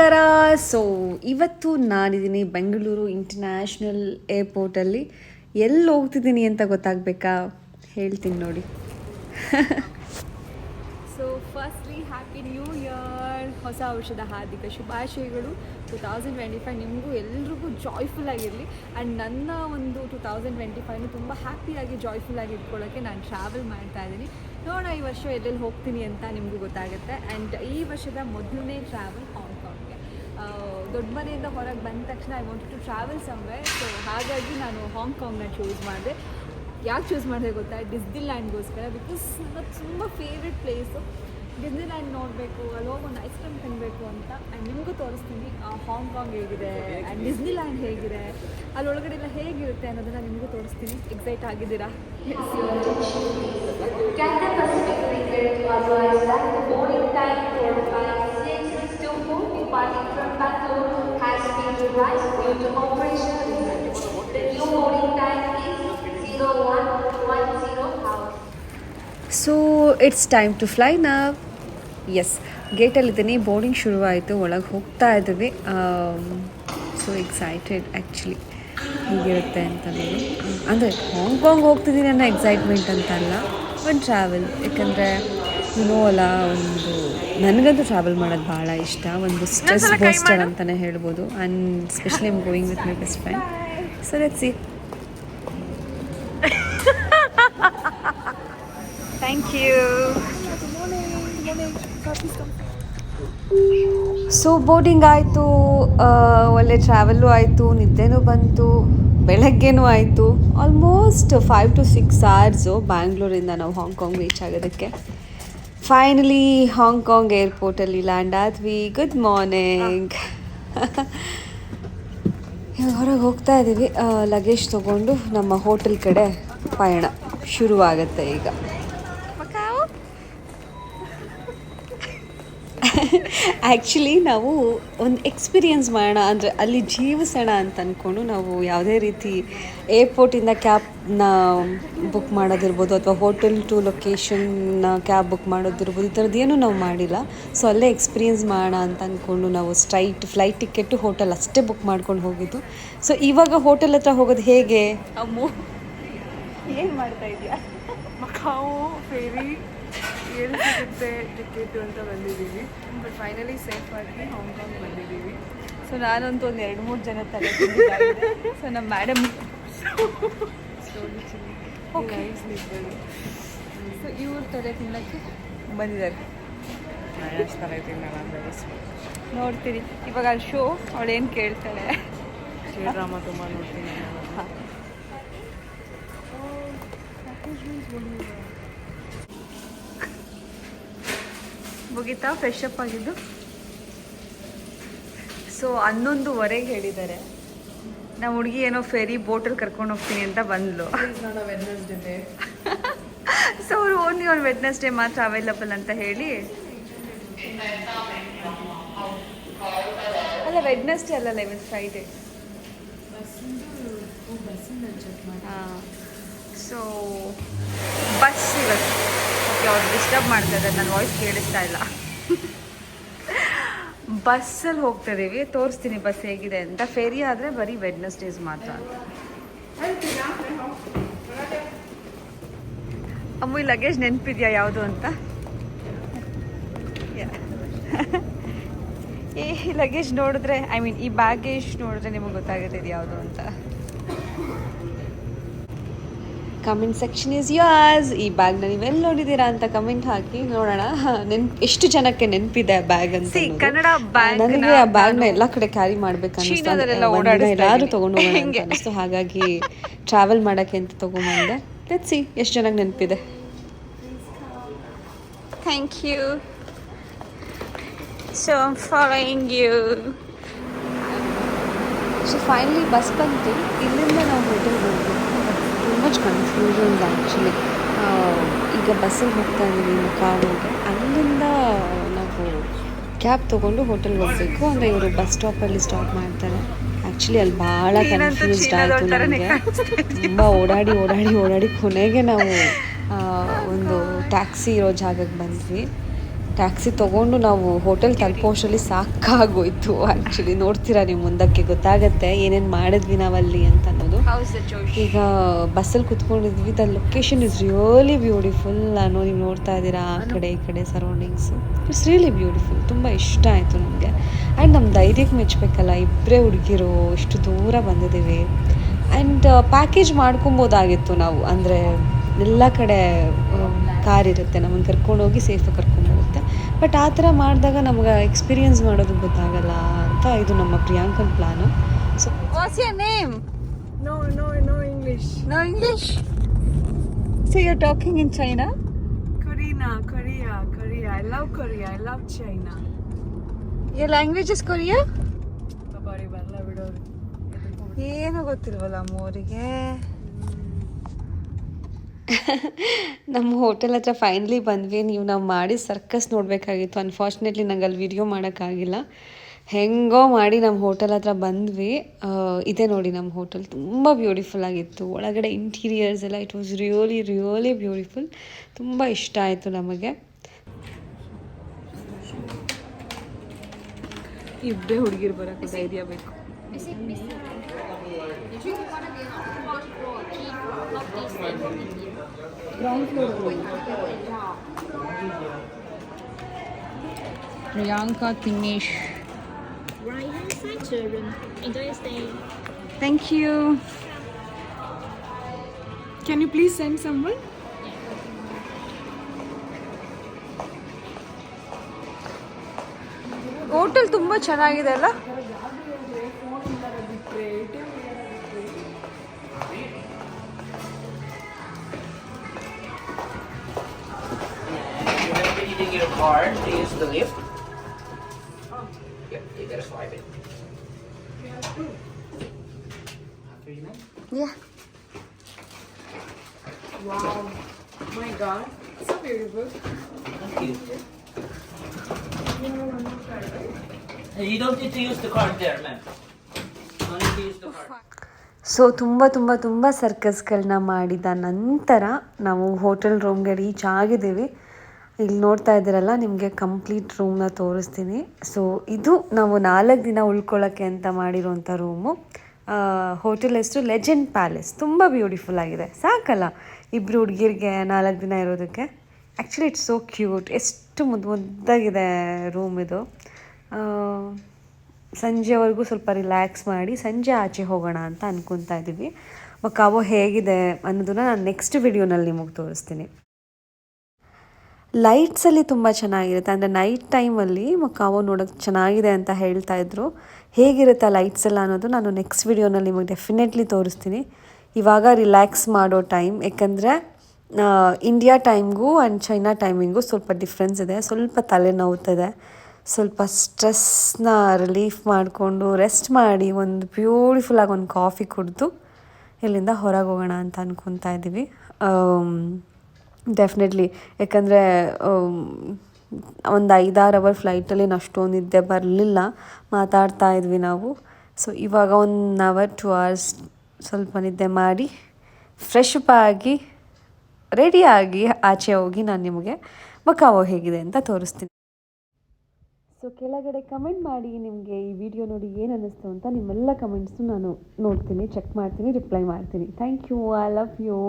ನಮಸ್ಕಾರ. ಸೊ ಇವತ್ತು ನಾನಿದ್ದೀನಿ ಬೆಂಗಳೂರು ಇಂಟರ್ನ್ಯಾಷನಲ್ ಏರ್ಪೋರ್ಟಲ್ಲಿ. ಎಲ್ಲಿ ಹೋಗ್ತಿದ್ದೀನಿ ಅಂತ ಗೊತ್ತಾಗಬೇಕಾ? ಹೇಳ್ತೀನಿ ನೋಡಿ. So firstly happy new year, ಹೊಸ ವರ್ಷದ ಹಾರ್ದಿಕ ಶುಭಾಶಯಗಳು. 2025 ನಿಮಗೂ ಎಲ್ರಿಗೂ ಜಾಯ್ಫುಲ್ ಆಗಿರಲಿ. ಆ್ಯಂಡ್ ನನ್ನ ಒಂದು 2025 ತುಂಬ ಹ್ಯಾಪಿಯಾಗಿ ಜಾಯ್ಫುಲ್ಲಾಗಿ ಇಟ್ಕೊಳ್ಳೋಕ್ಕೆ ನಾನು ಟ್ರಾವೆಲ್ ಮಾಡ್ತಾ ಇದ್ದೀನಿ. ನೋಡೋಣ ಈ ವರ್ಷ ಎಲ್ಲೆಲ್ಲಿ ಹೋಗ್ತೀನಿ ಅಂತ ನಿಮಗೂ ಗೊತ್ತಾಗುತ್ತೆ. ಆ್ಯಂಡ್ ಈ ವರ್ಷದ ಮೊದಲನೇ ಟ್ರಾವೆಲ್ ಹಾಂಗ್ಕಾಂಗ್ಗೆ. ದೊಡ್ಡ ಮನೆಯಿಂದ ಹೊರಗೆ ಬಂದ ತಕ್ಷಣ I want to travel somewhere. So ಹಾಗಾಗಿ ನಾನು ಹಾಂಗ್ಕಾಂಗ್ನ ಚೂಸ್ ಮಾಡಿದೆ. ಯಾಕೆ ಚೂಸ್ ಮಾಡಿದೆ ಗೊತ್ತಾ? ಡಿಸ್ನಿಲ್ಯಾಂಡ್ಗೋಸ್ಕರ. ಬಿಕಾಸ್ ನನ್ನ ತುಂಬ ಫೇವ್ರೆಟ್ ಪ್ಲೇಸು ಡಿಸ್ನಿಲ್ಯಾಂಡ್ ನೋಡಬೇಕು, ಅಲ್ಲಿ ಹೋಗಿ ಒಂದು ಐಸ್ ಕ್ರೀಮ್ ತಿನ್ನಬೇಕು ಅಂತ. ಆ್ಯಂಡ್ ನಿಮಗೂ ತೋರಿಸ್ತೀನಿ ಹಾಂಗ್ಕಾಂಗ್ ಹೇಗಿದೆ ಆ್ಯಂಡ್ ಡಿಸ್ನಿಲ್ಯಾಂಡ್ ಹೇಗಿದೆ, ಅಲ್ಲಿ ಒಳಗಡೆ ಎಲ್ಲ ಹೇಗಿರುತ್ತೆ ಅನ್ನೋದನ್ನು ನಿಮಗೂ ತೋರಿಸ್ತೀನಿ. ಎಕ್ಸೈಟ್ ಆಗಿದ್ದೀರಾ? So it's time to fly ನಾವ್. ಎಸ್, ಗೇಟಲ್ಲಿದ್ದೀನಿ, ಬೋರ್ಡಿಂಗ್ ಶುರುವಾಯಿತು, ಒಳಗೆ ಹೋಗ್ತಾ ಇದ್ದೀವಿ. ಸೊ ಎಕ್ಸೈಟೆಡ್ ಆ್ಯಕ್ಚುಲಿ ಹೀಗಿರುತ್ತೆ ಅಂತ ನೋಡಿ. ಅಂದರೆ ಹಾಂಗ್ಕಾಂಗ್ ಹೋಗ್ತಿದ್ದೀನಿ ಅನ್ನೋ ಎಕ್ಸೈಟ್ಮೆಂಟ್ ಅಂತಲ್ಲ, ಒಂದು ಟ್ರಾವೆಲ್. ಯಾಕಂದರೆ ಏನೋ ಅಲ್ಲ, ಒಂದು ನನಗಂತೂ ಟ್ರಾವೆಲ್ ಮಾಡೋದು ಭಾಳ ಇಷ್ಟ. ಒಂದು ಸ್ಟ್ರೆಸ್ ಬೂಸ್ಟರ್ ಅಂತಲೇ ಹೇಳ್ಬೋದು. And specially I'm going with my best friend. So let's see. Thank you. So boarding ಆಯಿತು, ಒಳ್ಳೆ ಟ್ರಾವೆಲ್ಲು ಆಯಿತು, ನಿದ್ದೆನೂ ಬಂತು, ಬೆಳಗ್ಗೆನೂ ಆಯಿತು. ಆಲ್ಮೋಸ್ಟ್ 5 to 6 hours ಬ್ಯಾಂಗ್ಳೂರಿಂದ ನಾವು ಹಾಂಗ್ಕಾಂಗ್ ರೀಚ್ ಆಗೋದಕ್ಕೆ. ಫೈನಲಿ ಹಾಂಗ್ಕಾಂಗ್ ಏರ್ಪೋರ್ಟಲ್ಲಿ ಲ್ಯಾಂಡ್ ಆದ್ವಿ. Good morning. ಹೊರಗೆ ಹೋಗ್ತಾ ಇದ್ದೀವಿ. ಲಗೇಜ್ ತೊಗೊಂಡು ನಮ್ಮ ಹೋಟೆಲ್ ಕಡೆ ಪಯಣ ಶುರುವಾಗುತ್ತೆ ಈಗ. ಆ್ಯಕ್ಚುಲಿ ನಾವು ಒಂದು ಎಕ್ಸ್ಪೀರಿಯನ್ಸ್ ಮಾಡೋಣ, ಅಂದರೆ ಅಲ್ಲಿ ಜೀವಿಸೋಣ ಅಂತ ಅಂದ್ಕೊಂಡು ನಾವು ಯಾವುದೇ ರೀತಿ ಏರ್ಪೋರ್ಟಿಂದ ಕ್ಯಾಬ್ನ ಬುಕ್ ಮಾಡೋದಿರ್ಬೋದು ಅಥವಾ ಹೋಟೆಲ್ ಟು ಲೊಕೇಶನ್ನ ಕ್ಯಾಬ್ ಬುಕ್ ಮಾಡೋದಿರ್ಬೋದು, ಈ ಥರದ್ದು ಏನೂ ನಾವು ಮಾಡಿಲ್ಲ. ಸೊ ಅಲ್ಲೇ ಎಕ್ಸ್ಪೀರಿಯನ್ಸ್ ಮಾಡೋಣ ಅಂತ ಅಂದ್ಕೊಂಡು ನಾವು ಸ್ಟ್ರೈಟ್ ಫ್ಲೈಟ್ ಟಿಕೆಟು ಹೋಟೆಲ್ ಅಷ್ಟೇ ಬುಕ್ ಮಾಡ್ಕೊಂಡು ಹೋಗಿದ್ದು. ಸೊ ಇವಾಗ ಹೋಟೆಲ್ ಹತ್ರ ಹೋಗೋದು ಹೇಗೆ? ಅಮ್ಮು ಏನು ಮಾಡ್ತಾ ಇದೆಯಾ? ಮಕಾವು ಫೇರಿ ಏನು ಸಿಗುತ್ತೆ ಟಿಕೆಟು ಅಂತ ಬಂದಿದ್ದೀವಿ. ಬಟ್ ಫೈನಲಿ ಸೇಫ್ ಆಗಿ ಹಾಂಗ್ಕಾಂಗ್ ಬಂದಿದ್ದೀವಿ. ಸೊ ನಾನಂತೂ ಒಂದು 2-3 ಜನ ತಲೆ ತಿಂದಿದ್ದಾಗಿದೆ. ಸೊ ನಮ್ಮ ಮೇಡಮ್ ಸ್ಲೋಲಿ ಸ್ಲೀಪರು. ಸೊ ಇವ್ರು ತಲೆ ತಿನ್ನೋಕ್ಕೆ ಬಂದಿದ್ದಾರೆ. ನಾನು ಅಷ್ಟು ತಲೆ ತಿನ್ನಲ್ಲ ಅಂದರೆ ನೋಡ್ತೀರಿ ಇವಾಗ ಅಲ್ಲಿ ಶೋ ಅವಳೇನು ಕೇಳ್ತಾಳೆ. ಡ್ರಾಮಾ ತುಂಬ ನೋಡ್ತೀನಿ. ಹಾಂ, ಮುಗಿತಾ ಫ್ರೆಶ್ ಅಪ್ ಆಗಿದ್ದು? ಸೊ 11:15 ಹೇಳಿದ್ದಾರೆ. ನಮ್ಮ ಹುಡುಗಿ ಏನೋ ಫೆರಿ ಬೋಟಲ್ಲಿ ಕರ್ಕೊಂಡು ಹೋಗ್ತೀನಿ ಅಂತ ಬಂದ್ಲು. ವೆಡ್ನೆಸ್ಡೇ. ಸೊ ಅವರು ಓನ್ಲಿ ಒಂದು ವೆಡ್ನೆಸ್ಡೇ ಮಾತ್ರ ಅವೈಲಬಲ್ ಅಂತ ಹೇಳಿ. ಅಲ್ಲ ವೆಡ್ನೆಸ್ಡೇ ಅಲ್ಲಲ್ಲ, ಇವತ್ತು ಫ್ರೈಡೇ. ಹಾಂ, ಸೊ ಬಸ್ ಇವತ್ತು. ಓಕೆ, ಅವ್ರು ಡಿಸ್ಟರ್ಬ್ ಮಾಡ್ತಾ ಇದ್ದಾರೆ, ನನ್ನ ವಾಯ್ಸ್ ಕೇಳಿಸ್ತಾ ಇಲ್ಲ. ಬಸ್ಸಲ್ಲಿ ಹೋಗ್ತಾ ಇದ್ದೀವಿ, ತೋರಿಸ್ತೀನಿ ಬಸ್ ಹೇಗಿದೆ ಅಂತ. ಫೇರಿ ಆದರೆ ಬರೀ ವೆಡ್ನೆಸ್ಡೇಸ್ ಮಾತ್ರ ಅಂತ. ಅಮ್ಮು ಈ ಲಗೇಜ್ ನೆನಪಿದೆಯಾ ಯಾವುದು ಅಂತ? ಈ ಲಗೇಜ್ ನೋಡಿದ್ರೆ, ಐ ಮೀನ್ ಈ ಬ್ಯಾಗೇಜ್ ನೋಡಿದ್ರೆ ನಿಮಗೆ ಗೊತ್ತಾಗುತ್ತೆ ಇದು ಯಾವುದು ಅಂತ. Comment section is yours. ಈ ಬ್ಯಾಗ್ನ ನೀವೆಲ್ಲಿ ನೋಡಿದ್ದೀರಾ ಅಂತ ಕಮೆಂಟ್ ಹಾಕಿ ನೋಡೋಣ. ಎಷ್ಟು ಜನಕ್ಕೆ ನೆನಪಿದೆ ಆ ಬ್ಯಾಗ್ ಅಂತ. ಕನ್ನಡ ಬ್ಯಾಗ್, ನನಗೆ ಆ ಬ್ಯಾಗ್ನ ಎಲ್ಲ ಕಡೆ ಕ್ಯಾರಿ ಮಾಡ್ಬೇಕನ್ನಿಸ್ತು. ಎಲ್ಲರೂ ತೊಗೊಂಡು ಹೋಗೋಣ ಅಂತ ಅನಿಸ್ತು, ಹಾಗಾಗಿ ಟ್ರಾವೆಲ್ ಮಾಡೋಕ್ಕೆ ಅಂತ ತೊಗೊಂಬಂದೆ. ಲೆಟ್ಸ್ ಸಿ ಎಷ್ಟು ಜನಕ್ಕೆ ನೆನಪಿದೆ. Thank you. So I am following you. So finally bus ಬಂತು. ಇಲ್ಲಿಂದ ನಾವು ಹೋಟೆಲ್ಗೆ ಹೋಗ್ಬೇಕು. Too much confusions actually. ಈಗ ಬಸ್ಸಲ್ಲಿ ಹೋಗ್ತಾ ಇದ್ದೀವಿ ಮಕಾವಿಗೆ. ಅಲ್ಲಿಂದ ನಾವು ಕ್ಯಾಬ್ ತೊಗೊಂಡು ಹೋಟೆಲ್ಗೆ ಹೋಗಬೇಕು. ಅಂದರೆ ಇವರು ಬಸ್ ಸ್ಟಾಪಲ್ಲಿ ಸ್ಟಾಪ್ ಮಾಡ್ತಾರೆ. ಆ್ಯಕ್ಚುಲಿ ಅಲ್ಲಿ ಭಾಳ ಕನ್ಫ್ಯೂಸ್ಡ್ ಆಯಿತು ನನಗೆ. ತುಂಬ ಓಡಾಡಿ ಕೊನೆಗೆ ನಾವು ಒಂದು ಟ್ಯಾಕ್ಸಿ ಇರೋ ಜಾಗಕ್ಕೆ ಬಂದ್ವಿ. ಟ್ಯಾಕ್ಸಿ ತೊಗೊಂಡು ನಾವು ಹೋಟೆಲ್ ತಲುಪೋಷ್ಟರಲ್ಲಿ ಸಾಕಾಗೋಯ್ತು. ಆ್ಯಕ್ಚುಲಿ ನೋಡ್ತೀರಾ ನೀವು ಮುಂದಕ್ಕೆ ಗೊತ್ತಾಗುತ್ತೆ ಏನೇನು ಮಾಡಿದ್ವಿ ನಾವಲ್ಲಿ ಅಂತ ಅನ್ನೋದು. ಈಗ ಬಸ್ಸಲ್ಲಿ ಕುತ್ಕೊಂಡಿದ್ವಿ. The location is really beautiful. ನೀವು ನೋಡ್ತಾ ಇದ್ದೀರಾ ಆ ಕಡೆ ಈ ಕಡೆ ಸರೌಂಡಿಂಗ್ಸು. It's really beautiful. ತುಂಬ ಇಷ್ಟ ಆಯಿತು ನಮಗೆ. ಆ್ಯಂಡ್ ನಮ್ಮ ಧೈರ್ಯಕ್ಕೆ ಮೆಚ್ಚಬೇಕಲ್ಲ, ಇಬ್ಬರೇ ಹುಡುಗಿರು ಇಷ್ಟು ದೂರ ಬಂದಿದ್ದೀವಿ. ಆ್ಯಂಡ್ ಪ್ಯಾಕೇಜ್ ಮಾಡ್ಕೊಬೋದಾಗಿತ್ತು ನಾವು, ಅಂದರೆ ಎಲ್ಲ ಕಡೆ ಕಾರ್ ಇರುತ್ತೆ, ನಮ್ಮನ್ನು ಕರ್ಕೊಂಡೋಗಿ ಸೇಫಾಗಿ ಕರ್ಕೊಂಡ್ಬರುತ್ತೆ. ಬಟ್ ಆ ಥರ ಮಾಡಿದಾಗ ನಮ್ಗೆ ಎಕ್ಸ್ಪೀರಿಯನ್ಸ್ ಮಾಡೋದು ಗೊತ್ತಾಗಲ್ಲ ಅಂತ ಇದು ನಮ್ಮ ಪ್ರಿಯಾಂಕನ್ plan. So what's your name? No English. No English? So you're talking in China? Korea. I love Korea. I love China. Your language is Korea? ಬಾರಿ ಬರಲ್ಲ ಬಿಡೋರು. ಏನೂ ಗೊತ್ತಿಲ್ವಲ್ಲ ಅಮ್ಮೋರಿಗೆ. ನಮ್ಮ ಹೋಟೆಲ್ ಹತ್ರ ಫೈನಲಿ ಬಂದ್ವಿ. ನಾವು ಮಾಡಿ ಸರ್ಕಸ್ ನೋಡಬೇಕಾಗಿತ್ತು. ಅನ್ಫಾರ್ಚುನೇಟ್ಲಿ ನಂಗೆ ಅಲ್ಲಿ ವಿಡಿಯೋ ಮಾಡೋಕ್ಕಾಗಿಲ್ಲ. ಹೆಂಗೋ ಮಾಡಿ ನಮ್ಮ ಹೋಟೆಲ್ ಹತ್ರ ಬಂದ್ವಿ. ಇದೆ ನೋಡಿ ನಮ್ಮ ಹೋಟೆಲ್. ತುಂಬ ಬ್ಯೂಟಿಫುಲ್ ಆಗಿತ್ತು. ಒಳಗಡೆ ಇಂಟೀರಿಯರ್ಸ್ ಎಲ್ಲ ಇಟ್ ವಾಸ್ ರಿಯಲಿ ಬ್ಯೂಟಿಫುಲ್. ತುಂಬ ಇಷ್ಟ ಆಯಿತು ನಮಗೆ. ಇಬ್ಬರೇ ಹುಡುಗಿರು ಬರೋಕ್ಕೆ ಧೈರ್ಯ ಬೇಕು. Priyanka Timesh. Right hand side, children. Enjoy your stay. Thank you. Can you please send someone? Hotel ತುಂಬ ಚೆನ್ನಾಗಿದೆ ಅಲ್ಲ? Your card to use the lift. Yep, you gotta swipe it. Yeah. Wow. My God. So beautiful. Thank you. You don't need to use the card there, ma'am. You need to use the card. So ತುಂಬ ಸರ್ಕಸ್ಗಳನ್ನ ಮಾಡಿದ ನಂತರ ನಾವು hotel ರೂಮ್ಗೆ reach ಆಗಿದ್ದೀವಿ. ಇಲ್ಲಿ ನೋಡ್ತಾ ಇದ್ದೀರಲ್ಲ, ನಿಮಗೆ ಕಂಪ್ಲೀಟ್ ರೂಮ್ನ ತೋರಿಸ್ತೀನಿ. ಸೊ ಇದು ನಾವು 4 ದಿನ ಉಳ್ಕೊಳ್ಳೋಕ್ಕೆ ಅಂತ ಮಾಡಿರೋಂಥ ರೂಮು. ಹೋಟೆಲ್ ಹೆಸರು ಲೆಜೆಂಡ್ ಪ್ಯಾಲೇಸ್. ತುಂಬ ಬ್ಯೂಟಿಫುಲ್ ಆಗಿದೆ. ಸಾಕಲ್ಲ ಇಬ್ಬರು ಹುಡುಗಿರಿಗೆ 4 ದಿನ ಇರೋದಕ್ಕೆ. Actually it's so cute. ಎಷ್ಟು ಮುದ್ದಾಗಿದೆ ರೂಮ್ ಇದು. ಸಂಜೆವರೆಗೂ ಸ್ವಲ್ಪ ರಿಲ್ಯಾಕ್ಸ್ ಮಾಡಿ ಸಂಜೆ ಆಚೆ ಹೋಗೋಣ ಅಂತ ಅಂದ್ಕೊತಾ ಇದ್ದೀವಿ. ಮಕಾವೋ ಹೇಗಿದೆ ಅನ್ನೋದನ್ನ ನಾನು ನೆಕ್ಸ್ಟ್ ವಿಡಿಯೋನಲ್ಲಿ ನಿಮಗೆ ತೋರಿಸ್ತೀನಿ. ಲೈಟ್ಸಲ್ಲಿ ತುಂಬ ಚೆನ್ನಾಗಿರುತ್ತೆ. ಅಂದರೆ ನೈಟ್ ಟೈಮಲ್ಲಿ ಮಕಾವೋ ನೋಡೋಕ್ಕೆ ಚೆನ್ನಾಗಿದೆ ಅಂತ ಹೇಳ್ತಾಯಿದ್ರು. ಹೇಗಿರುತ್ತೆ ಲೈಟ್ಸ್ ಎಲ್ಲ ಅನ್ನೋದು ನಾನು ನೆಕ್ಸ್ಟ್ ವಿಡಿಯೋನಲ್ಲಿ ನಿಮಗೆ ಡೆಫಿನೆಟ್ಲಿ ತೋರಿಸ್ತೀನಿ. ಇವಾಗ ರಿಲ್ಯಾಕ್ಸ್ ಮಾಡೋ ಟೈಮ್. ಯಾಕಂದರೆ ಇಂಡಿಯಾ ಟೈಮ್ಗೂ ಆ್ಯಂಡ್ ಚೈನಾ ಟೈಮಿಂಗು ಸ್ವಲ್ಪ ಡಿಫ್ರೆನ್ಸ್ ಇದೆ. ಸ್ವಲ್ಪ ತಲೆ ನೋವ್ತದೆ. ಸ್ವಲ್ಪ ಸ್ಟ್ರೆಸ್ನ ರಿಲೀಫ್ ಮಾಡಿಕೊಂಡು ರೆಸ್ಟ್ ಮಾಡಿ ಒಂದು ಬ್ಯೂಟಿಫುಲ್ಲಾಗಿ ಒಂದು ಕಾಫಿ ಕುಡಿದು ಇಲ್ಲಿಂದ ಹೊರಗೆ ಹೋಗೋಣ ಅಂತ ಅಂದ್ಕೊತಾ ಇದ್ದೀವಿ. ಡೆಫಿನೆಟ್ಲಿ. ಯಾಕಂದರೆ ಒಂದು 5-6 ಅವರ್ ಫ್ಲೈಟಲ್ಲಿ ಅಷ್ಟೊಂದು ನಿದ್ದೆ ಬರಲಿಲ್ಲ. ಮಾತಾಡ್ತಾ ಇದ್ವಿ ನಾವು. ಸೊ ಇವಾಗ 1 ಅವರ್ 2 ಅವರ್ಸ್ ಸ್ವಲ್ಪ ನಿದ್ದೆ ಮಾಡಿ ಫ್ರೆಶ್ ಅಪ್ ಆಗಿ ರೆಡಿಯಾಗಿ ಆಚೆ ಹೋಗಿ ನಾನು ನಿಮಗೆ ಮಕಾವೋ ಹೇಗಿದೆ ಅಂತ ತೋರಿಸ್ತೀನಿ. ಸೊ ಕೆಳಗಡೆ ಕಮೆಂಟ್ ಮಾಡಿ ನಿಮಗೆ ಈ ವಿಡಿಯೋ ನೋಡಿ ಏನು ಅನ್ನಿಸ್ತು ಅಂತ. ನಿಮ್ಮೆಲ್ಲ ಕಮೆಂಟ್ಸು ನಾನು ನೋಡ್ತೀನಿ, ಚೆಕ್ ಮಾಡ್ತೀನಿ, ರಿಪ್ಲೈ ಮಾಡ್ತೀನಿ. Thank you. I love you.